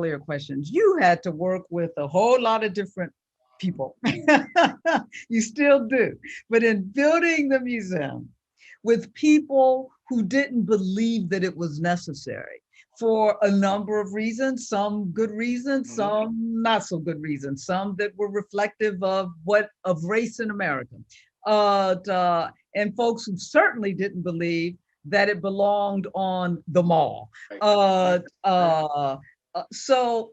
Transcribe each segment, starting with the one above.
earlier questions, you had to work with a whole lot of different people. You still do. But in building the museum with people who didn't believe that it was necessary for a number of reasons, some good reasons, some not so good reasons, some that were reflective of race in America. And folks who certainly didn't believe that it belonged on the mall. So,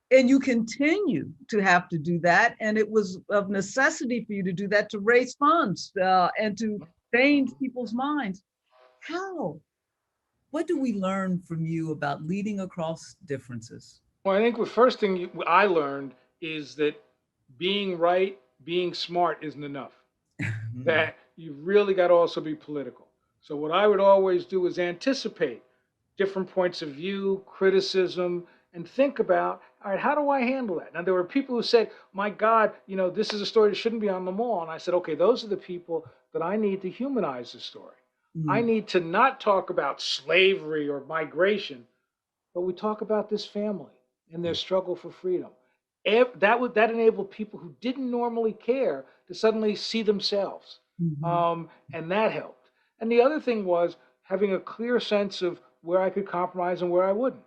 and you continue to have to do that. And it was of necessity for you to do that to raise funds and to change people's minds. How? What do we learn from you about leading across differences? Well, I think the first thing I learned is that being right, being smart isn't enough. That you really got to also be political. So what I would always do is anticipate different points of view, criticism, and think about, all right, how do I handle that? Now there were people who said, my God, this is a story that shouldn't be on the mall. And I said, okay, those are the people that I need to humanize the story. I Mm, need to not talk about slavery or migration, but we talk about this family and their yeah. struggle for freedom. That enabled people who didn't normally care to suddenly see themselves, Mhm. and that helped. And the other thing was having a clear sense of where I could compromise and where I wouldn't.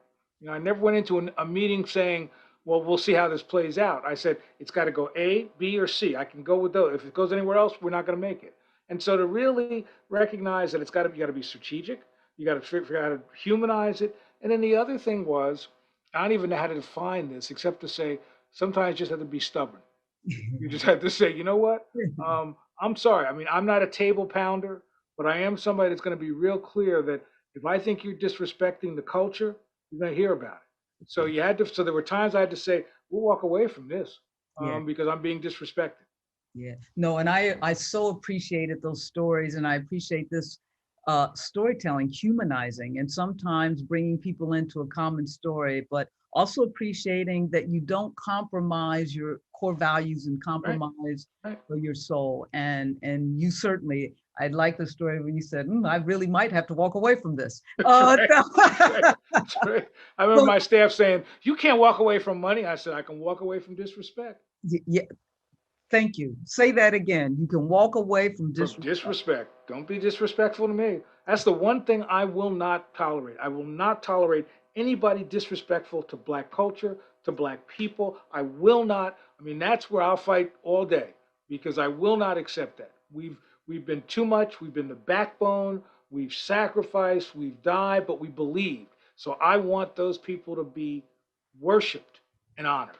I never went into a meeting saying, "Well, we'll see how this plays out." I said it's got to go A, B, or C. I can go with those. If it goes anywhere else, we're not going to make it. And so to really recognize that you got to be strategic. You got to figure out how to humanize it. And then the other thing was, I don't even know how to define this except to say sometimes you just have to be stubborn. You just have to say, you know what? I'm sorry. I mean, I'm not a table pounder, but I am somebody that's going to be real clear that if I think you're disrespecting the culture, you're going to hear about it. So you had to. So there were times I had to say, we'll walk away from this Yeah. because I'm being disrespected. Yeah. No, and I so appreciated those stories, and I appreciate this storytelling, humanizing, and sometimes bringing people into a common story, but also appreciating that you don't compromise your core values and Right. compromise Right. your soul. And you certainly, I like the story when you said, I really might have to walk away from this. That's right. That's right. That's right. I remember So, my staff saying, "You can't walk away from money." I said, "I can walk away from disrespect." yeah, thank you. Say that again. You can walk away from From disrespect. disrespect. Don't be disrespectful to me. That's the one thing I will not tolerate. I will not tolerate anybody disrespectful to black culture, to black people. I will not. I mean, that's where I'll fight all day because I will not accept that. We've been too much. We've been the backbone. We've sacrificed. We've died, but we believed. So I want those people to be worshipped and honored.